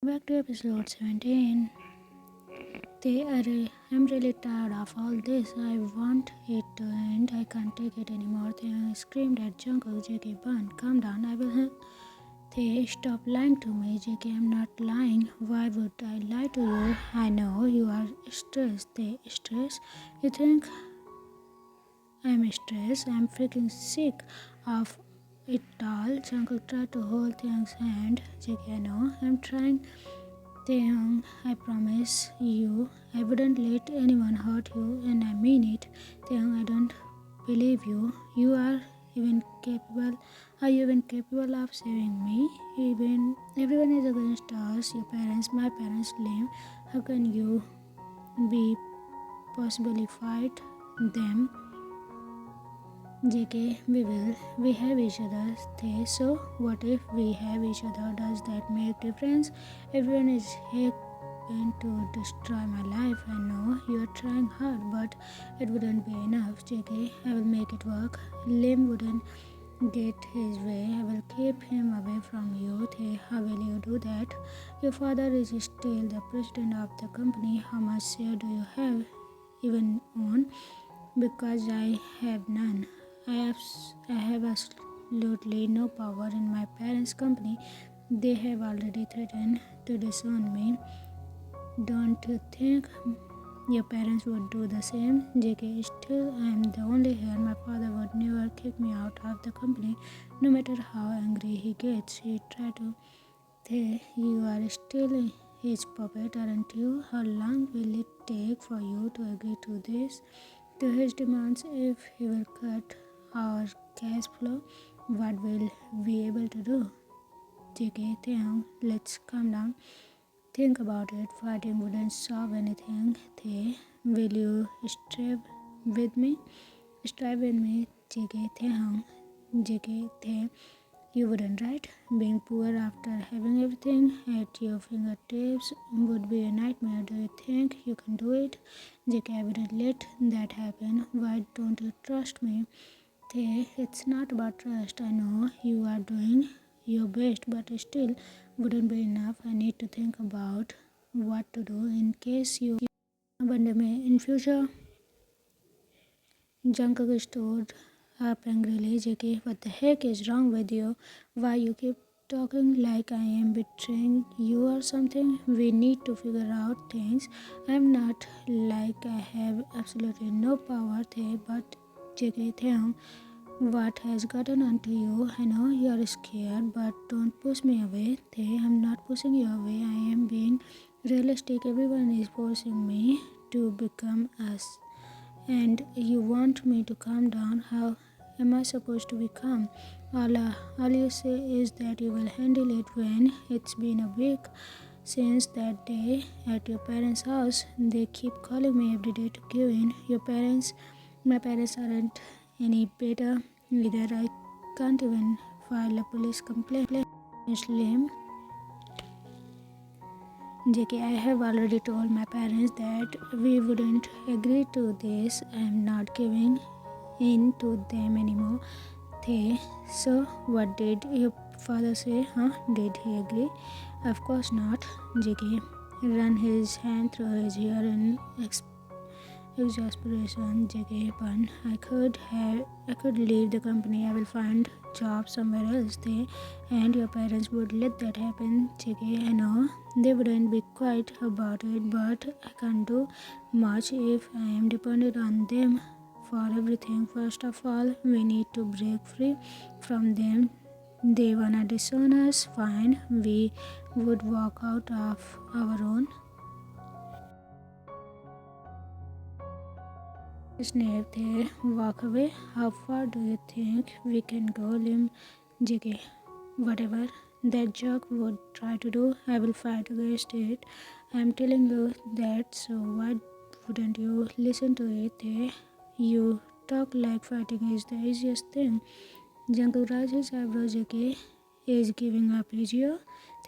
Back to episode 17. I'm really tired of all this. I want it to end. I can't take it anymore. They screamed at Jungkook. JK, Ban, calm down. I will help. They stop lying to me. JK, I'm not lying. Why would I lie to you? I know you are stressed. They stress. You think I'm stressed. I'm freaking sick of it all. Jungkook tried to hold Taehyung's hand. JK, no, I'm trying. Taehyung, I promise you, I wouldn't let anyone hurt you, and I mean it. Taehyung, I don't believe you. You are even capable. Are you even capable of saving me? Even everyone is against us. Your parents, my parents, Lim. How can you be possibly fight them? JK, we will. We have each other. So what if we have each other? Does that make difference? Everyone is hoping to destroy my life. I know you are trying hard, but it wouldn't be enough. JK, I will make it work. Lim wouldn't get his way. I will keep him away from you. How will you do that? Your father is still the president of the company. How much share do you have? Even on? Because I have none. I have absolutely no power in my parents' company. They have already threatened to disown me. Don't you think your parents would do the same? JK, still I am the only heir. My father would never kick me out of the company, no matter how angry he gets. He tried to say, you are still his puppet, aren't you? How long will it take for you to agree to this? To his demands, if he will cut our cash flow, what will we able to do? JK, Taehyung, let's calm down. Think about it. Fighting wouldn't solve anything. Will you strive with me? Strive with me, JK, Taehyung. JK, you wouldn't, right? Being poor after having everything at your fingertips would be a nightmare. Do you think you can do it? JK, I wouldn't let that happen. Why don't you trust me? It's not about trust. I know you are doing your best, but still wouldn't be enough. I need to think about what to do in case you abandon me in future. Jungkook stood up angrily. JK, what the heck is wrong with you? Why you keep talking like I am betraying you or something? We need to figure out things. I'm not like I have absolutely no power, but JK, Taehyung, what has gotten onto you? I know you are scared, but don't push me away. I'm not pushing you away. I am being realistic. Everyone is forcing me to become us. And you want me to calm down? How am I supposed to be calm? All you say is that you will handle it when it's been a week since that day at your parents' house. They keep calling me every day to give in. My parents aren't any better either. I can't even file a police complaint against Lim. JK, I have already told my parents that we wouldn't agree to this. I'm not giving in to them anymore. So what did your father say? Did he agree? Of course not. JK ran his hand through his hair in exasperation. JK, but I could leave the company. I will find job somewhere else. And your parents would let that happen. JK, I know they wouldn't be quiet about it, but I can't do much if I am dependent on them for everything. First of all, we need to break free from them. They wanna disown us, fine. We would walk out of our own. Snape, they walk away. How far do you think we can go, Lim? JK, whatever that jerk would try to do, I will fight against it. I'm telling you that, so why wouldn't you listen to it? You talk like fighting is the easiest thing. Jungkook raised his eyebrows. JK is giving up easier.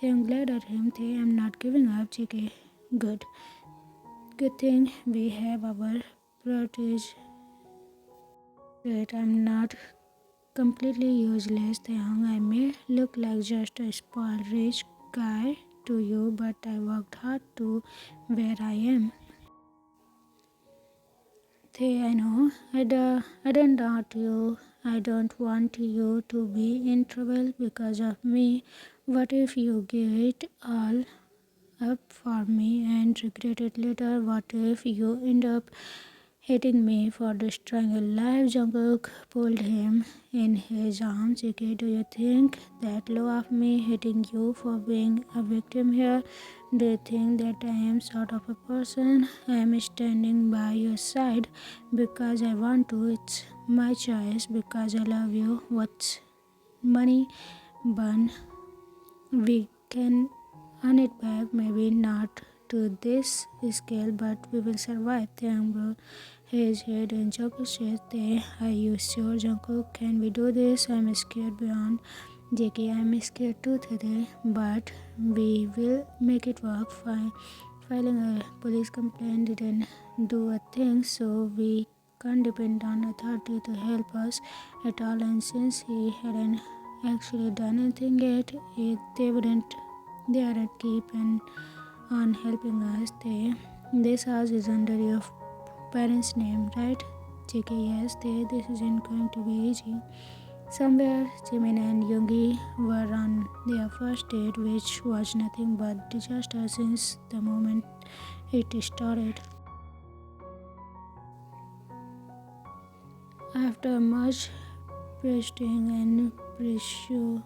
I'm glad at him. I'm not giving up. JK, good. Good thing we have our priorities. Right, I'm not completely useless. Taehyung, I may look like just a spoiled rich guy to you, but I worked hard to where I am. I know. I don't doubt you. I don't want you to be in trouble because of me. What if you give it all up for me and regret it later? What if you end up hating me for destroying your life? Jungkook pulled him in his arms. JK, do you think that low of me hating you for being a victim here? Do you think that I am sort of a person? I am standing by your side because I want to. It's my choice because I love you. What's money? Bun. We can earn it back, maybe not to this scale, but we will survive. Taehyung bowed his head and Jungkook said, Are you sure, Jungkook? Can we do this? I'm scared beyond. JK, I'm scared too today, but we will make it work. Filing a police complaint didn't do a thing, so we can't depend on authority to help us at all. And since he hadn't actually done anything yet, they aren't keeping on helping us. This house is under your parents' name, right? JK, yes, this isn't going to be easy. Somewhere, Jimin and Yoongi were on their first date, which was nothing but disaster since the moment it started. After much pressing and pressure,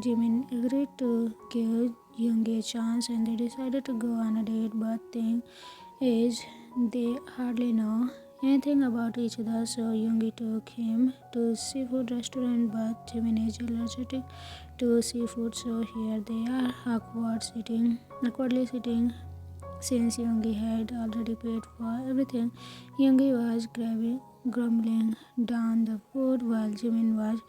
Jimin agreed to give Yoongi a chance and they decided to go on a date. But thing is, they hardly know anything about each other, so Yoongi took him to seafood restaurant, but Jimin is allergic to seafood, so here they are awkwardly sitting since Yoongi had already paid for everything. Yoongi was grumbling down the food while Jimin was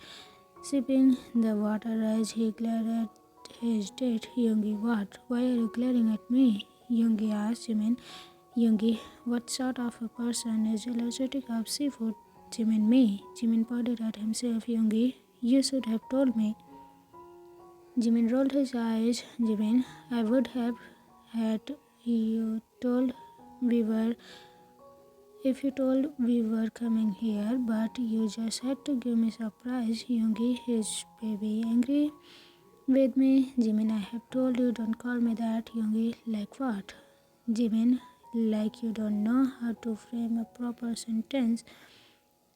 sipping the water as he glared at his date. Yoongi, what? Why are you glaring at me? Yoongi asked Jimin. Yoongi, what sort of a person is allergic of seafood? Jimin, me. Jimin pointed at himself. Yoongi, you should have told me. Jimin rolled his eyes. Jimin, I would have had you told we were if you told we were coming here, but you just had to give me surprise. Yoongi, his baby angry with me. Jimin, I have told you don't call me that. Yoongi, like what? Jimin, like you don't know how to frame a proper sentence.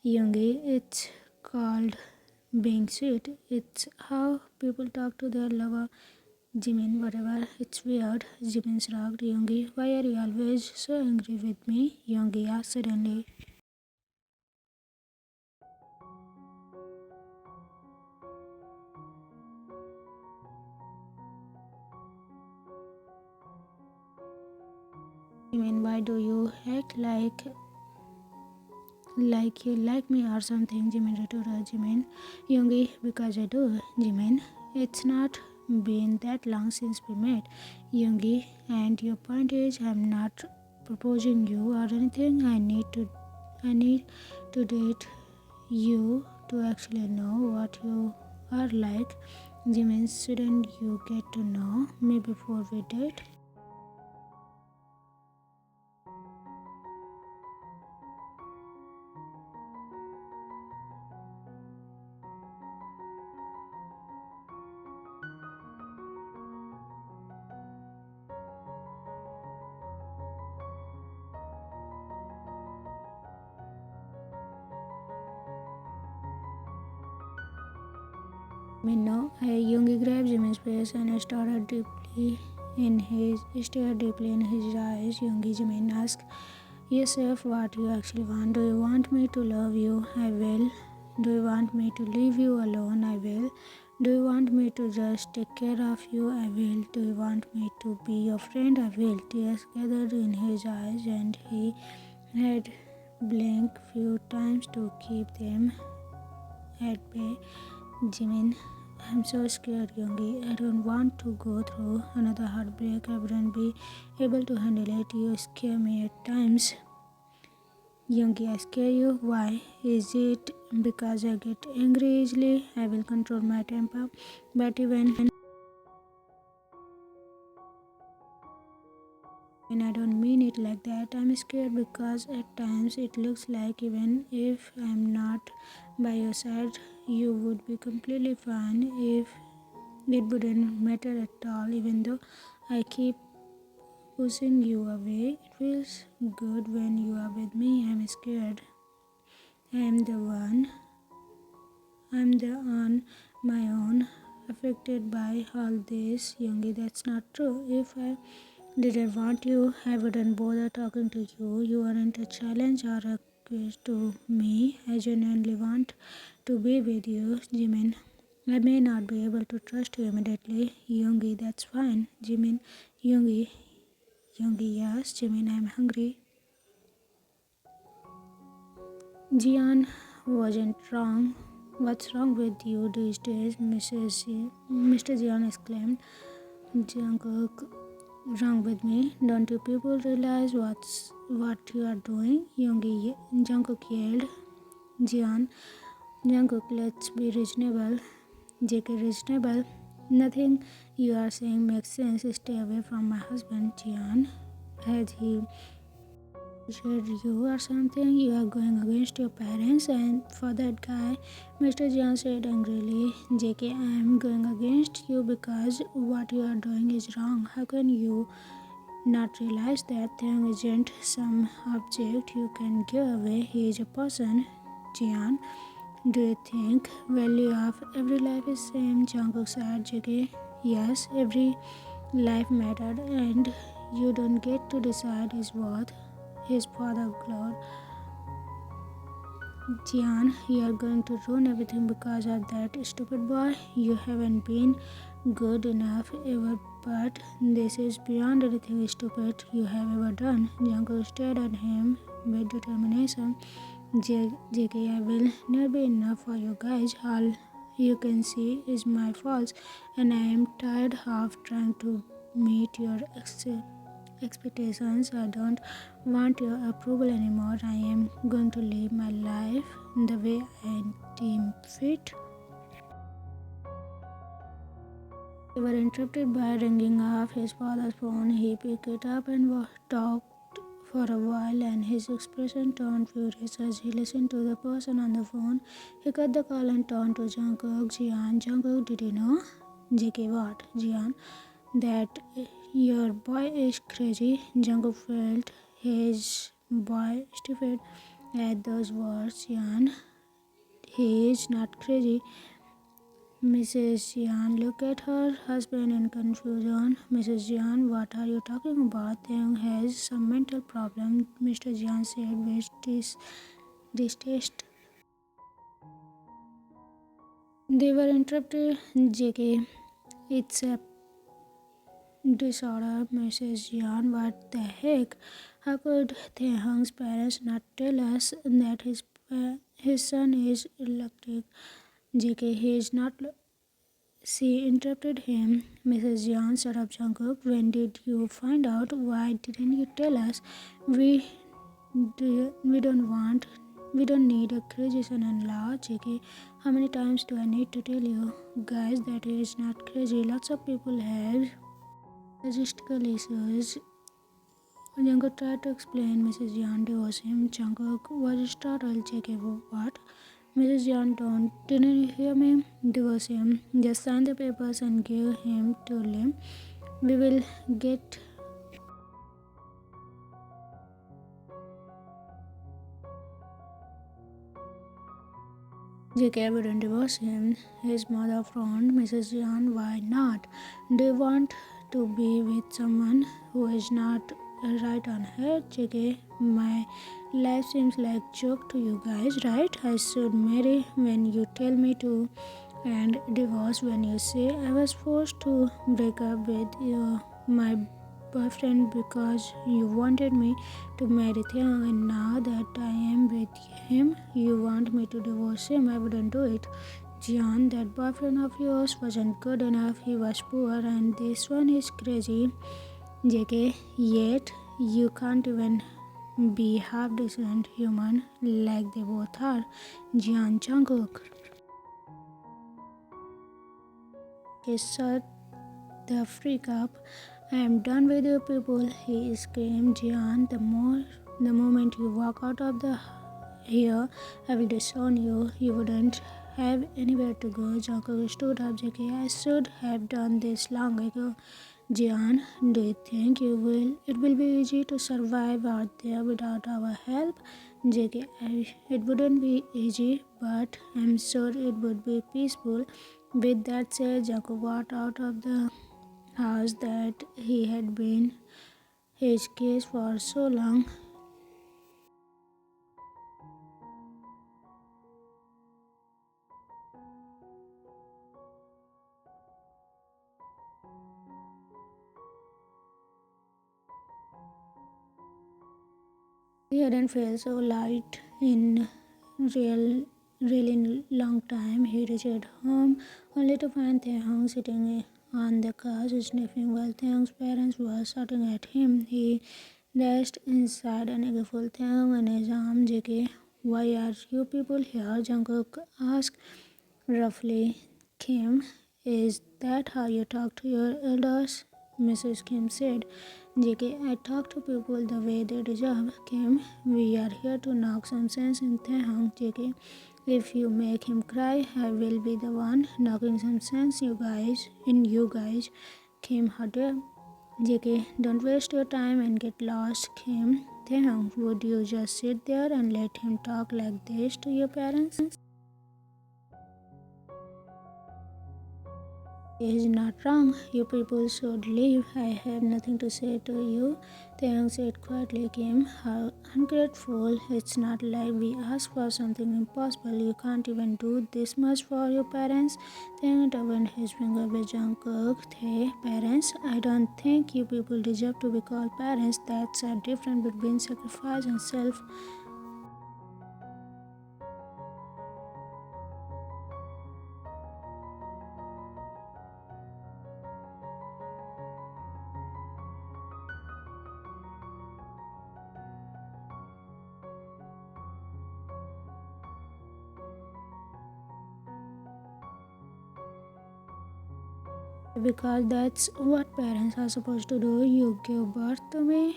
Yoongi, it's called being sweet. It's how people talk to their lover. Jimin, whatever, it's weird. Jimin shrugged. Yoongi, why are you always so angry with me? Yoongi asked suddenly. Jimin, why do you act like you like me or something? Jimin retorted. Jimin, Yoongi, because I do. Jimin, it's not been that long since we met. Yoongi, and your point is I'm not proposing you or anything. I need to date you to actually know what you are like. Jimin, shouldn't you get to know me before we date? No, Yoongi grabbed Jimin's face and stared deeply in his eyes. Yoongi, Jimin asked yourself what you actually want. Do you want me to love you? I will. Do you want me to leave you alone? I will. Do you want me to just take care of you? I will. Do you want me to be your friend? I will. Tears gathered in his eyes and he had blinked few times to keep them at bay. Jimin, I'm so scared, Yoongi. I don't want to go through another heartbreak. I wouldn't be able to handle it. You scare me at times. Yoongi, I scare you? Why? Is it because I get angry easily? I will control my temper. But even And I don't mean it like that. I'm scared because at times it looks like even if I'm not by your side, you would be completely fine. If it wouldn't matter at all, even though I keep pushing you away. It feels good when you are with me. I'm scared. I'm the one. I'm the on my own, affected by all this. Youngie, that's not true. If I didn't want you, I wouldn't bother talking to you. You aren't a challenge or a quiz to me. I genuinely want to be with you, Jimin. I may not be able to trust you immediately. Youngie, that's fine. Jimin, Youngie, yes, Jimin, I'm hungry. Jian wasn't wrong. What's wrong with you these days, Mr. Jian exclaimed. Jungkook, wrong with me? Don't you people realize what you are doing? Jungkook yelled. Jian, Jungkook, let's be reasonable. JK, reasonable? Nothing you are saying makes sense. Stay away from my husband, Jian. Had he said you or something? You are going against your parents, and for that guy, Mr. Jian said angrily. JK, I am going against you because what you are doing is wrong. How can you not realize that thing isn't some object you can give away? He is a person, Jian. Do you think value of every life is same? Jungkook said. JK, yes, every life mattered, and you don't get to decide his worth. His father glowed. Jian, you are going to ruin everything because of that stupid boy. You haven't been good enough ever, but this is beyond anything stupid you have ever done. Jungkook stared at him with determination. JK, I will never be enough for you guys. All you can see is my faults, and I am tired of trying to meet your expectations. I don't want your approval anymore. I am going to live my life the way I deem fit. They were interrupted by ringing of his father's phone. He picked it up and talked for a while, and his expression turned furious as he listened to the person on the phone. He cut the call and turned to Jungkook. Jian, Jungkook, did you know? JK, what? Jian, that your boy is crazy. Jungkook felt his boy stiffened at those words. Jian, he is not crazy. Mrs. Jian looked at her husband in confusion. Mrs. Jian, what are you talking about? Taehyung has some mental problem, Mr. Jian said with distaste. They were interrupted. JK, it's a disorder, Mrs. Jian. What the heck? How could Taehyung's parents not tell us that his son is electric? JK, he is not. She interrupted him. Mrs. Jian, shut up, Jungkook. When did you find out? Why didn't you tell us? We we don't want. We don't need a crazy son-in-law. JK, how many times do I need to tell you guys that he is not crazy? Lots of people have logistical issues. Jungkook tried to explain. Mrs. Jian divorced him. Jungkook was startled. JK, what? Mrs. Jian, didn't you hear me? Divorce him. Just sign the papers and give him to Lim. We will get. JK wouldn't divorce him. His mother frowned. Mrs. Jian, why not? Do you want to be with someone who is not right on her? JK, my life seems like joke to you guys, right? I should marry when you tell me to, and divorce when you say I was forced to break up with my boyfriend because you wanted me to marry him, and now that I am with him, you want me to divorce him. I wouldn't do it. Jian, that boyfriend of yours wasn't good enough. He was poor, and this one is crazy. JK, yet you can't even be half decent human like they both are. Jian, Jungkook. He shut the freak up. I am done with you people, he screamed. Jian, the moment you walk out of the here, I will disown you. You wouldn't have anywhere to go. Jungkook stood up. JK, I should have done this long ago. Jian, do you think it will be easy to survive out there without our help? JK, it wouldn't be easy, but I'm sure it would be peaceful. With that said, Jungkook walked out of the house that he had been his case for so long. He hadn't felt so light in real really long time. He reached home only to find Taehyung sitting on the couch sniffing while Taehyung's parents were shouting at him. He dashed inside and full Taehyung in his arms. JK, why are you people here? Jungkook asked roughly. Kim, is that how you talk to your elders? Mrs. Kim said. JK, I talk to people the way they deserve. Kim, we are here to knock some sense in Taehyung. JK, if you make him cry, I will be the one knocking some sense in you guys. Kim, how dare. JK, don't waste your time and get lost. Kim, Taehyung, would you just sit there and let him talk like this to your parents? He is not wrong. You people should leave. I have nothing to say to you. Taehyung said quietly. Kim, how ungrateful. It's not like we asked for something impossible. You can't even do this much for your parents. Taehyung turned his finger with Jungkook. Hey, parents, I don't think you people deserve to be called parents. That's a difference between sacrifice and self. Because that's what parents are supposed to do. You give birth to me,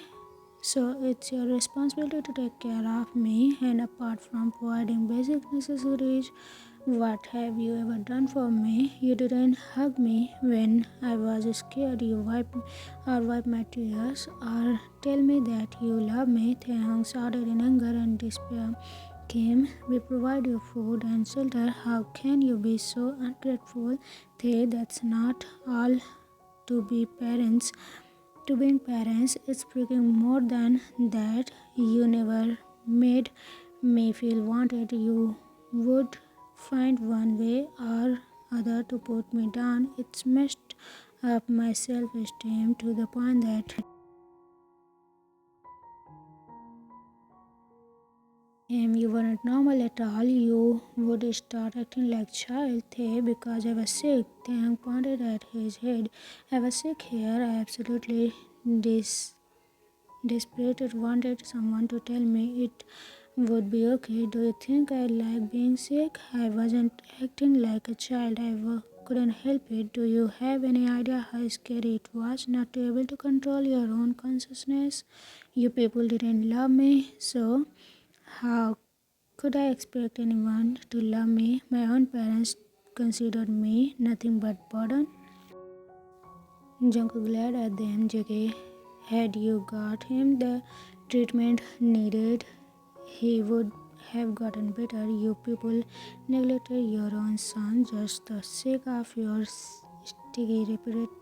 so it's your responsibility to take care of me. And apart from providing basic necessities, what have you ever done for me? You didn't hug me when I was scared. You wipe my tears, or tell me that you love me. Taehyung shouted in anger and despair. Kim, we provide you food and shelter. How can you be so ungrateful? That's not all to be parents. To being parents, it's freaking more than that. You never made me feel wanted. You would find one way or other to put me down. It's messed up my self-esteem to the point that you weren't normal at all. You would start acting like child. Because I was sick. Taehyung pointed at his head. I was sick here. I absolutely desperate wanted someone to tell me it would be okay. Do you think I like being sick? I wasn't acting like a child. Couldn't help it. Do you have any idea how scary it was not to be able to control your own consciousness? You people didn't love me, so how could I expect anyone to love me? My own parents considered me nothing but burden. Jungkook glared at them. JK, had you got him the treatment needed, he would have gotten better. You people neglected your own son just the sake of your sticky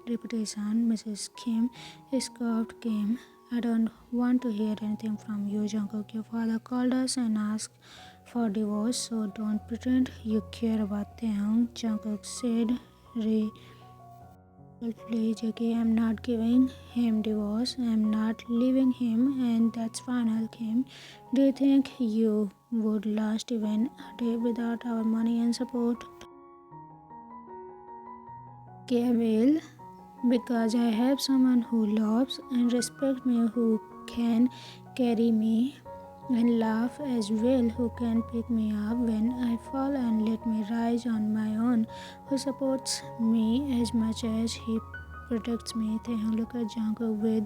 reputation. Mrs. Kim scoffed. Kim, I don't want to hear anything from you, Jungkook. Your father called us and asked for divorce, so don't pretend you care about Taehyung. Jungkook said JK, I'm not giving him divorce. I'm not leaving him, and that's final. Kim, do you think you would last even a day without our money and support? Okay, I will, because I have someone who loves and respects me, who can carry me and laugh as well, who can pick me up when I fall and let me rise on my own, who supports me as much as he protects me. Taehyung looked at Jungkook with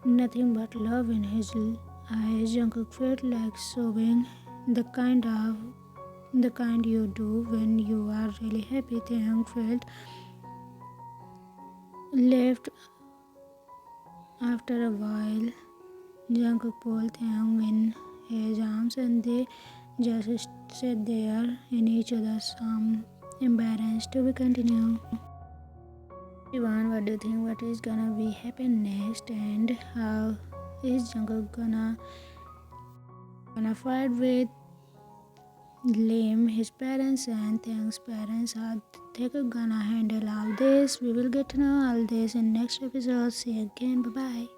nothing but love in his eyes. Jungkook felt like sobbing, the kind you do when you are really happy. Taehyung felt left after a while. Jungkook pulled Taehyung in his arms and they just sat there in each other's arms, embarrassed. To be continued. Everyone, what do you think? What is gonna be happen next, and how is Jungkook gonna fight with Lim, his parents, and Taehyung's parents? How Taekook gonna handle all this? We will get to know all this in next episode. See you again. Bye bye.